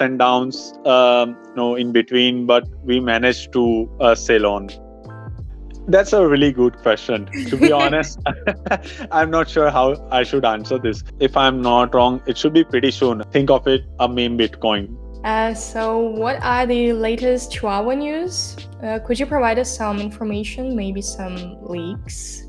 and downs, in between, but we managed to sail on. That's a really good question. To be honest, I'm not sure how I should answer this. If I'm not wrong, it should be pretty soon. Think of it a meme Bitcoin. So, what are the latest Chihuahua news? Could you provide us some information, maybe some leaks?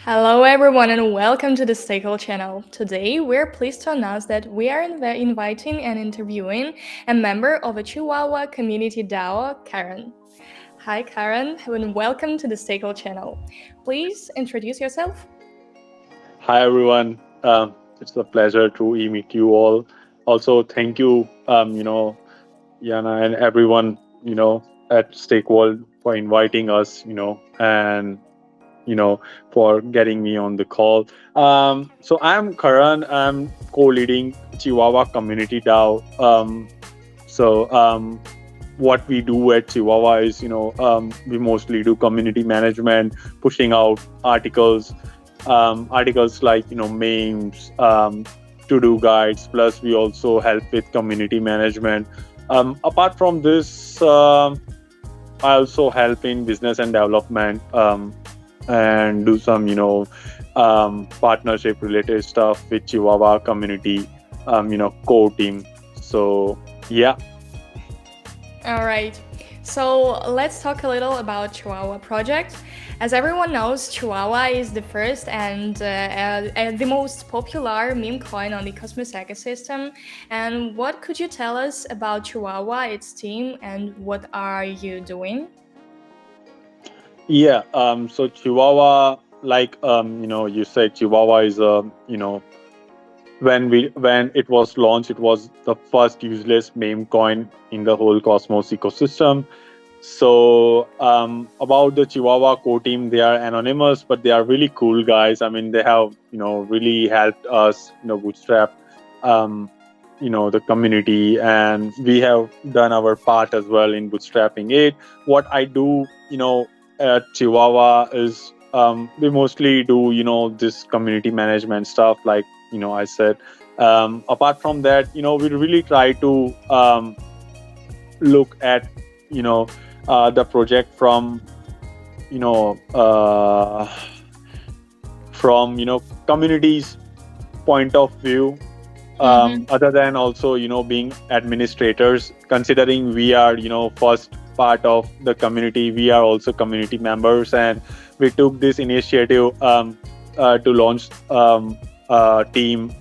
Hello, everyone, and welcome to the Stakeholder channel. Today, we're pleased to announce that we are inviting and interviewing a member of a Chihuahua Community DAO, Karan. Hi, Karan, and welcome to the Stakeholder channel. Please introduce yourself. Hi, everyone. It's a pleasure to meet you all. Also, thank you, Yana and everyone, at Stakeworld for inviting us, and for getting me on the call. So I'm Karan. I'm co-leading Chihuahua Community DAO. What we do at Chihuahua is, we mostly do community management, pushing out articles like memes, to-do guides. Plus, we also help with community management. Apart from this, I also help in business and development. And do some partnership related stuff with Chihuahua community core team. So yeah. All right. So let's talk a little about Chihuahua project. As everyone knows, Chihuahua is the first and the most popular meme coin on the Cosmos ecosystem. And what could you tell us about Chihuahua, its team, and what are you doing? Yeah, so Chihuahua, like you said, Chihuahua is a when it was launched, it was the first useless meme coin in the whole Cosmos ecosystem. So about the Chihuahua core team, they are anonymous, but they are really cool guys. I mean, they have really helped us bootstrap the community, and we have done our part as well in bootstrapping it. What I do at Chihuahua is we mostly do this community management stuff, like I said. Apart from that, we really try to look at the project from you know uh, communities point of view, Mm-hmm. other than also being administrators. Considering we are first part of the community, we are also community members, and we took this initiative to launch a team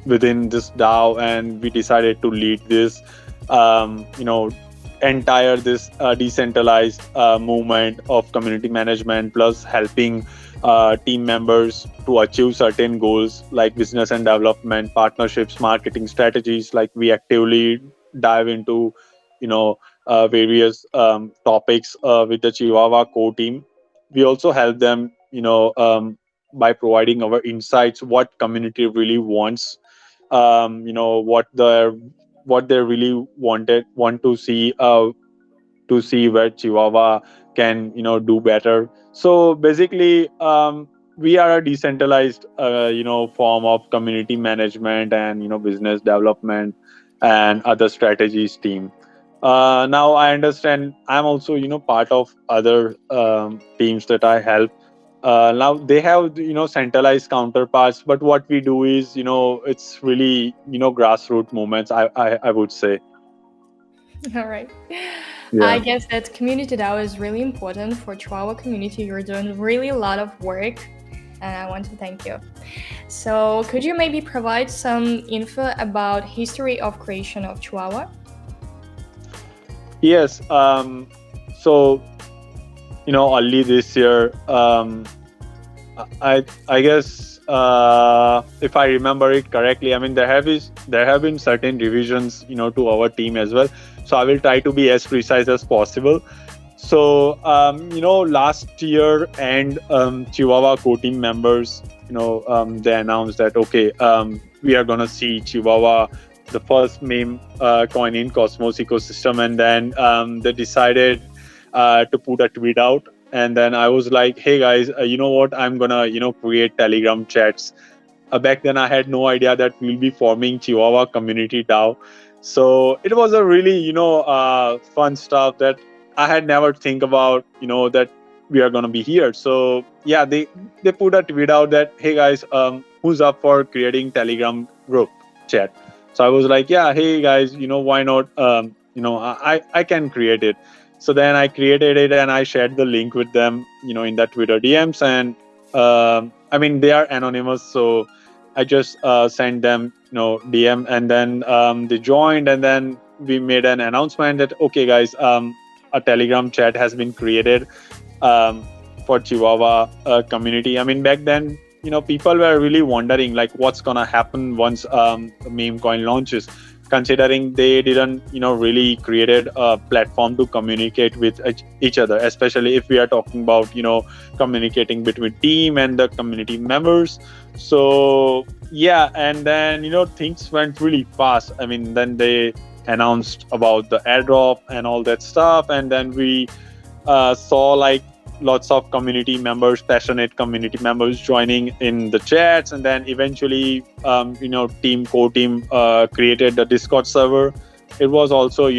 within this DAO, and we decided to lead this entire this decentralized movement of community management, plus helping team members to achieve certain goals like business and development, partnerships, marketing strategies. Like, we actively dive into various topics with the Chihuahua core team. We also help them by providing our insights, what community really wants, what they really want to see where Chihuahua can do better. So basically, we are a decentralized form of community management and business development and other strategies team. Now I understand I'm also part of other teams that I help. Now they have centralized counterparts, but what we do is it's really grassroots movements, I would say. All right. I Yeah. guess that community DAO is really important for Chihuahua community. You're doing really a lot of work, and I want to thank you. So, could you maybe provide some info about history of creation of Chihuahua? Yes. So early this year, I guess, if I remember it correctly, I mean, there have been certain revisions to our team as well. So I will try to be as precise as possible. So last year, and Chihuahua core team members, they announced that, okay, we are gonna see Chihuahua, the first meme coin in Cosmos ecosystem, and then they decided to put a tweet out. And then I was like, hey guys, you know what, I'm gonna create Telegram chats back then I had no idea that we'll be forming Chihuahua Community DAO. So it was a really, fun stuff that I had never think about, that we are going to be here. So yeah, they put a tweet out that, hey guys, who's up for creating Telegram group chat? So I was like, yeah, hey guys, why not? I can create it. So then I created it and I shared the link with them, in the Twitter DMs. And they are anonymous, so I just sent them, DM, and then they joined, and then we made an announcement that, okay, guys, a Telegram chat has been created um, for Chihuahua community. I mean, back then, people were really wondering like what's gonna happen once the meme coin launches, considering they didn't, really created a platform to communicate with each other, especially if we are talking about, communicating between team and the community members. So yeah, and then, things went really fast. I mean, then they announced about the airdrop and all that stuff, and then we saw like lots of community members, passionate community members joining in the chats, and then eventually team core team created the Discord server. It was also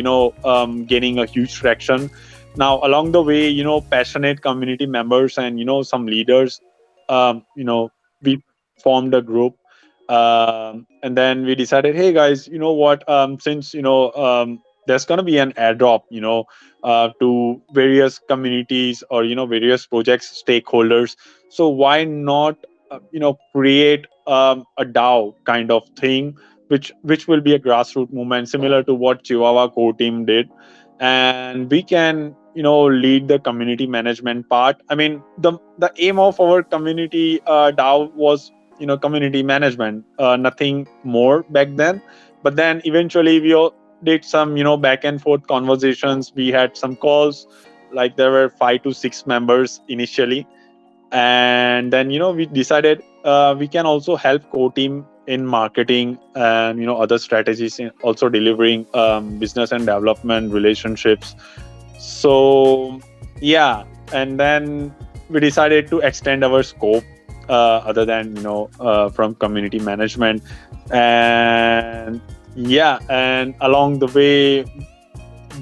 gaining a huge traction. Now along the way, passionate community members and some leaders, we formed a group, and then we decided, hey guys, what, since there's going to be an airdrop, to various communities or various projects stakeholders, so why not create a DAO kind of thing, which will be a grassroots movement similar to what Chihuahua core team did, and we can lead the community management part. I mean, the aim of our community DAO was community management, nothing more back then. But then eventually we all did some back and forth conversations. We had some calls, like there were 5 to 6 members initially, and then we decided we can also help core team in marketing and other strategies in also delivering business and development relationships. So yeah, and then we decided to extend our scope other than from community management. And yeah, and along the way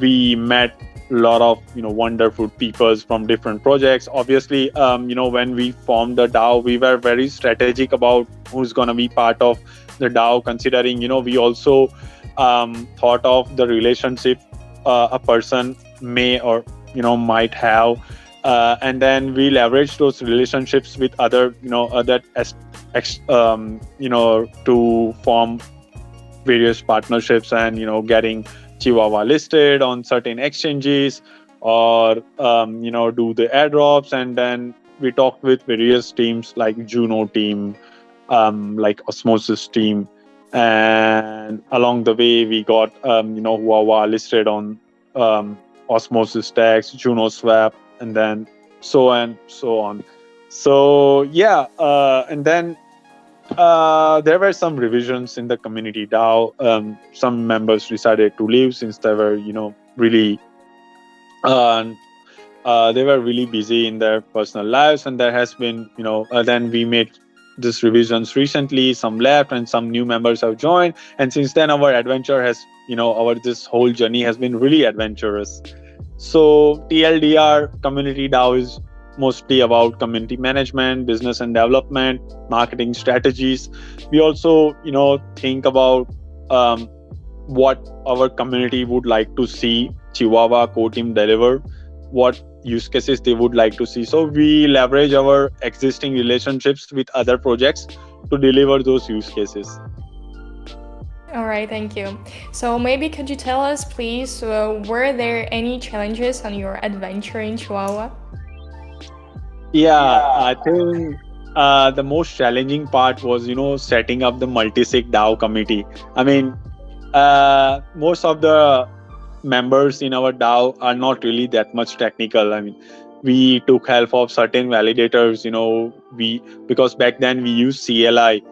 we met a lot of wonderful people from different projects. Obviously, when we formed the DAO, we were very strategic about who's going to be part of the DAO, considering we also thought of the relationship a person may or might have, and then we leverage those relationships with other to form various partnerships and getting Chihuahua listed on certain exchanges, or do the airdrops. And then we talked with various teams like Juno team, like Osmosis team, and along the way we got HUAHUA listed on Osmosis stacks, HUAHUASwap, and then so and so on. So yeah, and then there were some revisions in the community DAO. Some members decided to leave since they were really they were really busy in their personal lives, and there has been then we made these revisions recently. Some left and some new members have joined, and since then our adventure has our this whole journey has been really adventurous. So TLDR community DAO is mostly about community management, business and development, marketing strategies. We also think about what our community would like to see Chihuahua core team deliver, what use cases they would like to see. So we leverage our existing relationships with other projects to deliver those use cases. All right, thank you. So maybe could you tell us, please, were there any challenges on your adventure in Chihuahua? Yeah, I think the most challenging part was setting up the multi-sig DAO committee. I mean, most of the members in our DAO are not really that much technical. I mean, we took help of certain validators, because back then we used CLI,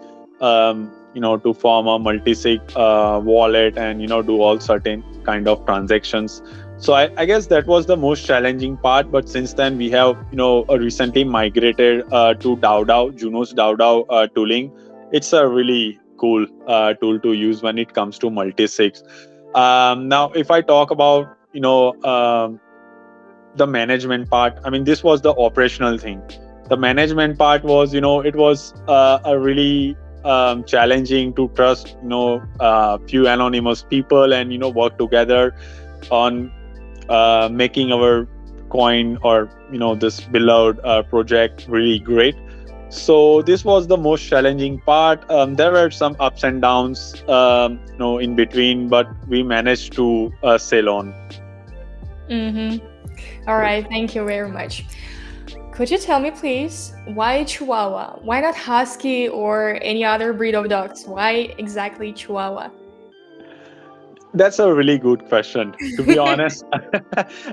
to form a multi-sig wallet and do all certain kind of transactions. So I guess that was the most challenging part. But since then we have recently migrated to DAO, Juno's DAO tooling, it's a really cool tool to use when it comes to multi-sigs. Now, if I talk about the management part, I mean, this was the operational thing. The management part was, it was a really challenging to trust, few anonymous people and, work together on making our coin or, this beloved project really great. So this was the most challenging part. There were some ups and downs, in between, but we managed to sail on. All right, thank you very much. Could you tell me, please, why Chihuahua? Why not Husky or any other breed of dogs? Why exactly Chihuahua? That's a really good question. To be honest,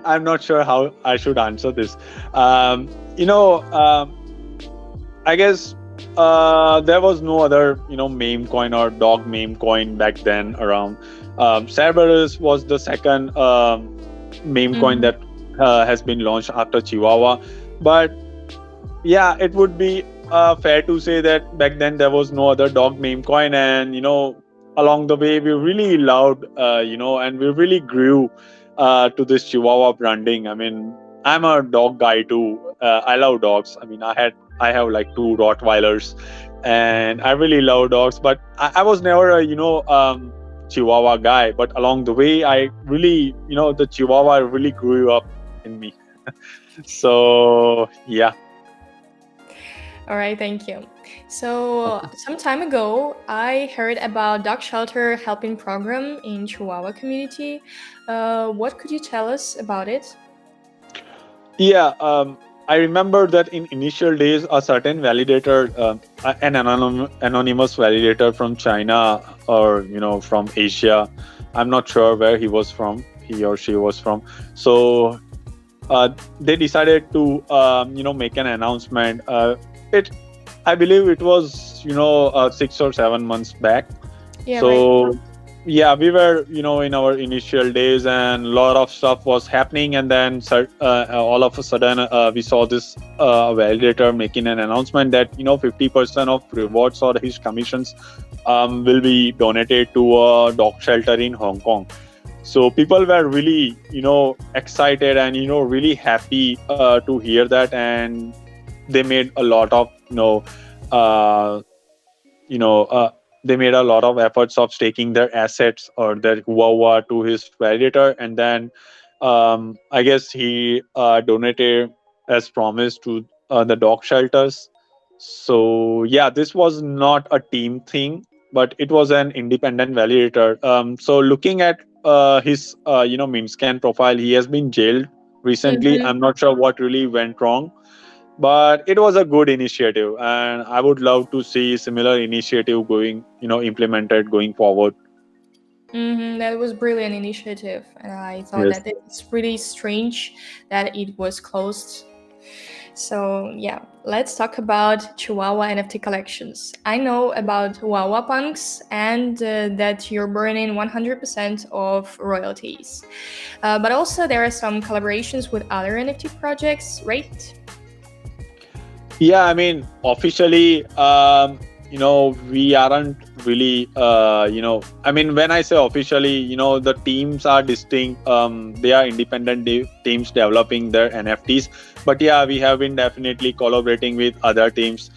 I'm not sure how I should answer this. Um, you know, um, I guess there was no other, meme coin or dog meme coin back then around. Cerberus was the second meme coin Mhm. that has been launched after Chihuahua. But yeah, it would be fair to say that back then there was no other dog meme coin, and along the way we really loved, and we really grew to this Chihuahua branding. I mean, I'm a dog guy too. I love dogs. I mean, I have like two Rottweilers, and I really love dogs. But I was never a Chihuahua guy. But along the way, I really the Chihuahua really grew up in me. So yeah. All right, thank you. So, some time ago, I heard about dog shelter helping program in Chihuahua community. What could you tell us about it? Yeah, I remember that in initial days, a certain validator, an anonymous validator from China or from Asia, I'm not sure where he or she was from. So they decided to make an announcement. It I believe it was 6 or 7 months back. Yeah, right. So yeah, we were in our initial days, and a lot of stuff was happening, and then all of a sudden we saw this validator making an announcement that 50% of rewards or his commissions will be donated to a dog shelter in Hong Kong. So people were really excited and really happy to hear that, and they made a lot of uh, you know uh, they made a lot of efforts of staking their assets or their Huahua to his validator, and then I guess he donated as promised to the dog shelters. So yeah, this was not a team thing, but it was an independent validator. So looking at his mint scan profile, he has been jailed recently. Mhm. I'm not sure what really went wrong, but it was a good initiative, and I would love to see similar initiative going implemented going forward. That was brilliant initiative, and I thought Yes. that it's really strange that it was closed. So yeah, let's talk about Chihuahua NFT collections. I know about Chihuahua Punks and that you're burning 100% of royalties, but also there are some collaborations with other NFT projects, right? Yeah, I mean, officially, we aren't really, I mean, when I say officially, the teams are distinct. They are independent teams developing their NFTs. But yeah, we have been definitely collaborating with other teams,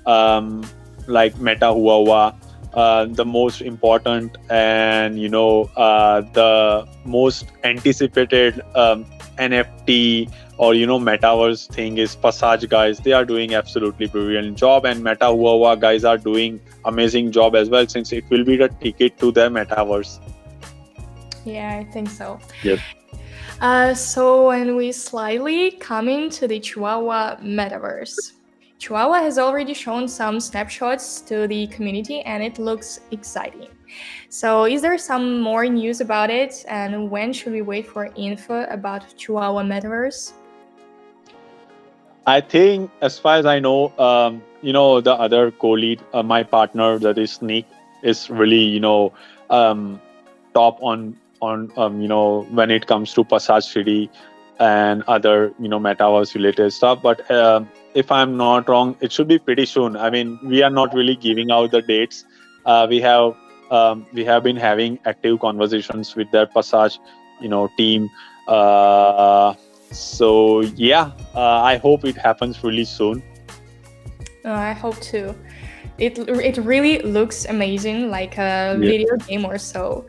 um, like Meta Huahua, the most important and the most anticipated NFT or metaverse thing is Passage guys. They are doing absolutely brilliant job, and Meta Huahua guys are doing amazing job as well, since it will be the ticket to their metaverse. Yeah, I think so. Yes. So when we slightly coming to the Chihuahua metaverse. Chihuahua has already shown some snapshots to the community and it looks exciting. So is there some more news about it, and when should we wait for info about Chihuahua metaverse? I think, as far as I know, the other co-lead, my partner, that is Sneak, is really, um, top on when it comes to Passage City and other, metaverse related stuff. But if I'm not wrong, it should be pretty soon. I mean, we are not really giving out the dates. We have been having active conversations with their Passage, team. Uh, so yeah, I hope it happens really soon. I hope too. It really looks amazing, like a Yeah. video game or so.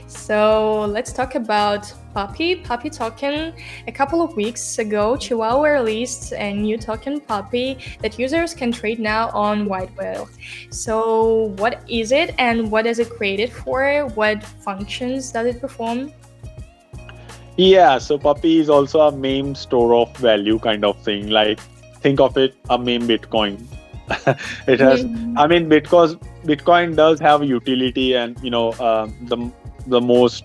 So let's talk about Puppy token. A couple of weeks ago, Chihuahua released a new token, Puppy, that users can trade now on White Whale. So what is it, and what is it created for? What functions does it perform? Yeah, so Puppy is also a meme store of value kind of thing. Like, think of it a meme Bitcoin. It has, Mhm. I mean, because Bitcoin does have utility, and the most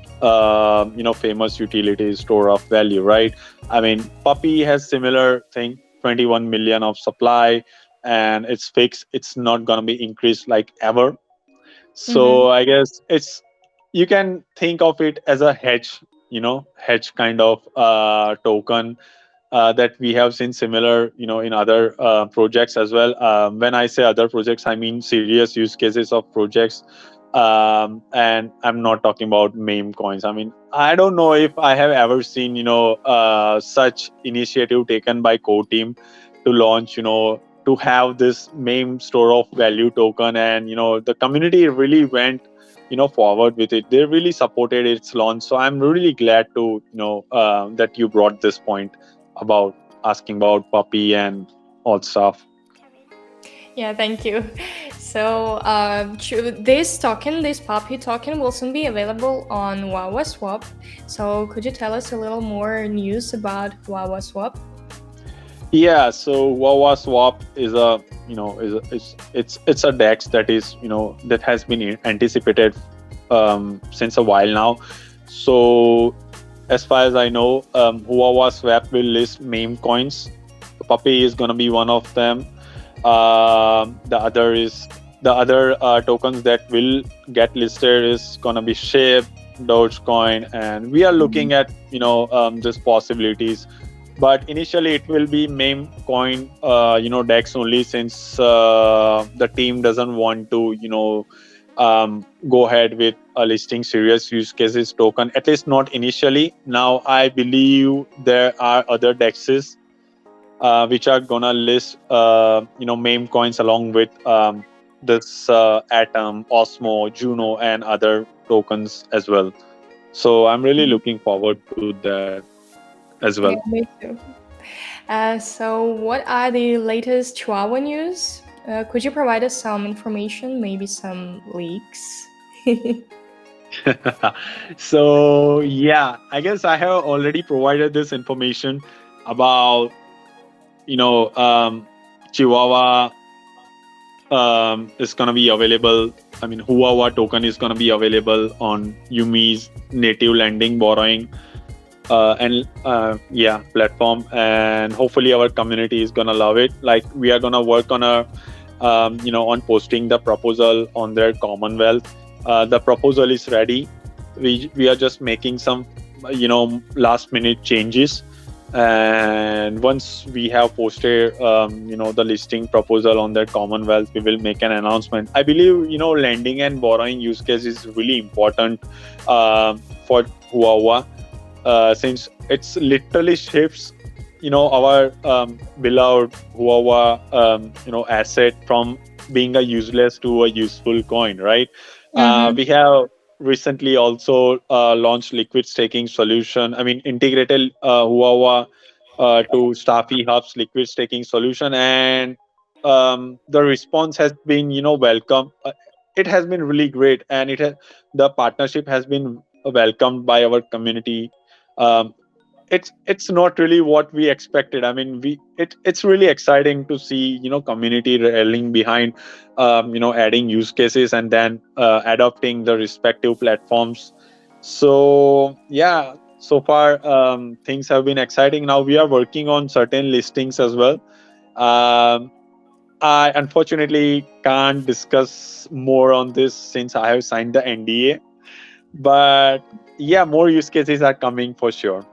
famous utility is store of value, right? I mean, Puppy has similar thing, 21 million of supply, and it's fixed. It's not gonna be increased like ever. So Mhm. I guess you can think of it as a hedge, hedge kind of token that we have seen similar, in other projects as well. When I say other projects, I mean serious use cases of projects. And I'm not talking about meme coins. I mean, I don't know if I have ever seen, such initiative taken by core team to launch, to have this meme store of value token, and the community really went forward with it. They really supported its launch, so I'm really glad to that you brought this point about asking about Puppy and all stuff. Yeah, thank you. So, this Puppy token, will soon be available on HUAHUASwap. So, could you tell us a little more news about HUAHUASwap? Yeah, so HUAHUASwap is a it's a DEX that is that has been anticipated since a while now. So as far as I know, HUAHUASwap will list meme coins. Puppy is gonna be one of them. The other tokens that will get listed is gonna be SHIB, Dogecoin, and we are looking at just possibilities. But initially, it will be meme coin, DEX only, since the team doesn't want to go ahead with a listing serious use cases token, at least not initially. Now I believe there are other DEXs which are gonna list meme coins along with this Atom, Osmo, Juno, and other tokens as well. So I'm really looking forward to that as well. Yeah, me too. So, what are the latest Chihuahua news? Could you provide us some information, maybe some leaks? So yeah, I guess I have already provided this information about Chihuahua is gonna be available. I mean, Huawei token is gonna be available on Yumi's native lending borrowing and platform, and hopefully our community is gonna love it. Like, we are gonna work on on posting the proposal on their Commonwealth. The proposal is ready. We are just making some last minute changes, and once we have posted the listing proposal on that Commonwealth, we will make an announcement. I believe lending and borrowing use case is really important for Huawei, since it's literally shifts our beloved Huawei asset from being a useless to a useful coin, right? Mm-hmm. We have recently also launched liquid staking solution. I mean, integrated Huawei to Staffy Hub's liquid staking solution, and the response has been welcome. It has been really great, and the partnership has been welcomed by our community. Um, it's not really what we expected. I mean, it's really exciting to see community rallying behind adding use cases and then adopting the respective platforms. So yeah, so far things have been exciting. Now we are working on certain listings as well. um, I unfortunately can't discuss more on this since I have signed the NDA, but yeah, more use cases are coming for sure.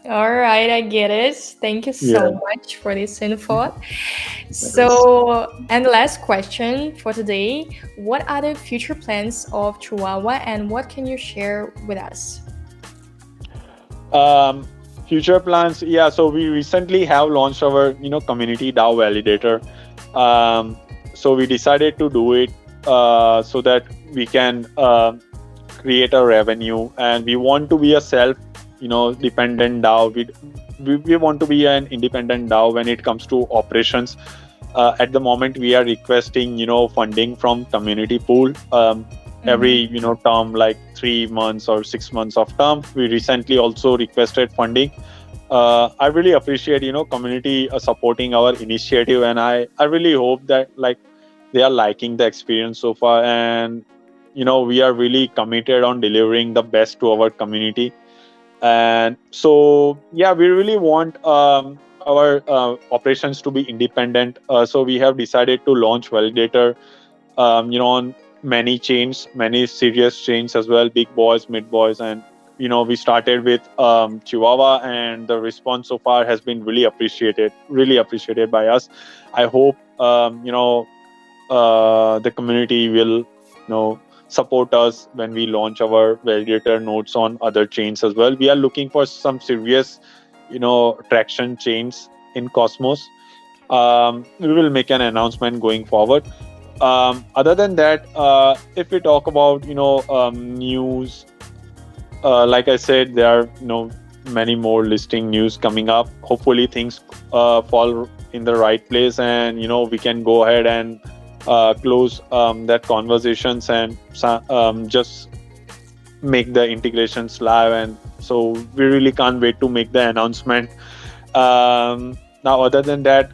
All right, I get it. Thank you Yeah. so much for this info. Nice. So, and the last question for today, what are the future plans of Chihuahua and what can you share with us? Um, Future plans. Yeah. So we recently have launched our, community DAO validator. Um, so we decided to do it so that we can create a revenue, and we want to be a self, dependent DAO. We want to be an independent DAO when it comes to operations. At the moment, we are requesting, funding from community pool. Every, Mm-hmm. term, like 3 months or 6 months of term. We recently also requested funding. I really appreciate, community supporting our initiative, and I really hope that, like, they are liking the experience so far, and we are really committed on delivering the best to our community. And so, yeah, we really want our operations to be independent. So we have decided to launch validator, on many chains, many serious chains as well, big boys, mid boys, and we started with Chihuahua, and the response so far has been really appreciated by us. I hope the community will, support us when we launch our validator nodes on other chains as well. We are looking for some serious, traction chains in Cosmos. We will make an announcement going forward. Other than that, if we talk about, news, like I said, there are, many more listing news coming up. Hopefully things fall in the right place, and we can go ahead and close that conversations, and just make the integrations live. And so we really can't wait to make the announcement. Now, other than that,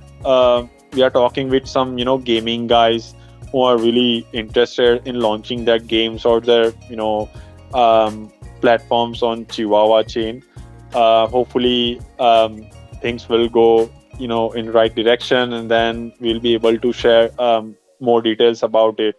we are talking with some, gaming guys who are really interested in launching their games or their, um, platforms on Chihuahua chain. Hopefully, things will go, in right direction, and then we'll be able to share more details about it.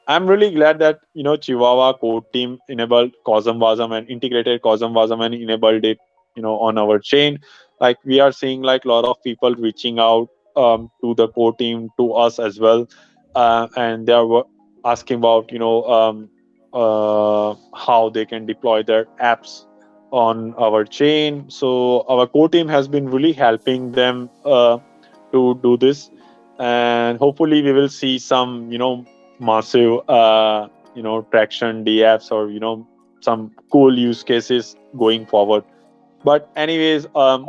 I'm really glad that, Chihuahua code team enabled Cosm Wasm and integrated Cosm Wasm and enabled it, on our chain. Like, we are seeing, like, a lot of people reaching out to the core team, to us as well, and they are asking about, how they can deploy their apps on our chain. So our core team has been really helping them to do this, and hopefully we will see some, massive traction DApps, or some cool use cases going forward. But anyways, all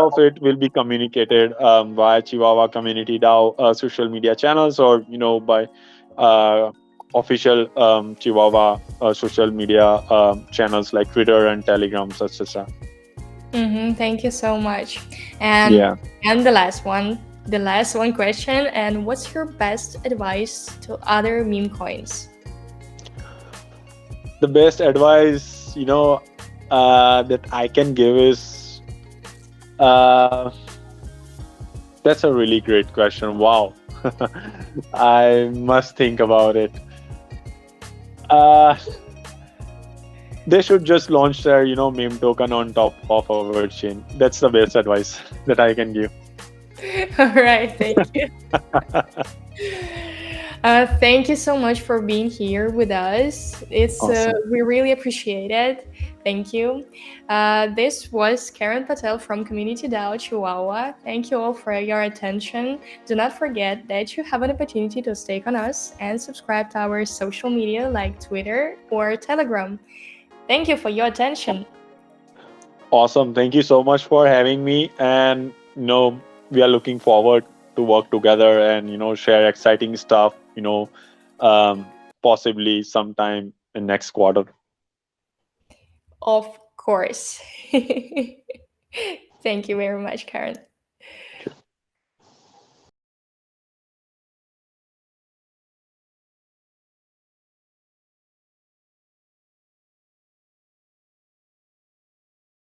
of it will be communicated via Chihuahua Community DAO social media channels, or by uh, official Chihuahua social media channels like Twitter and Telegrams, etc. Mm-hmm. Thank you so much. And Yeah. and the last one question. And what's your best advice to other meme coins? The best advice, that I can give is, uh, that's a really great question. Wow. I must think about it. Uh, they should just launch their, meme token on top of our chain. That's the best advice that I can give. All right, thank you. Thank you so much for being here with us. Awesome. We really appreciate it. Thank you. This was Karan Patel from Community DAO Chihuahua. Thank you all for your attention. Do not forget that you have an opportunity to stake on us and subscribe to our social media like Twitter or Telegram. Thank you for your attention. Awesome. Thank you so much for having me. And, we are looking forward to work together and, share exciting stuff, possibly sometime in next quarter. Of course. Thank you very much, Karen.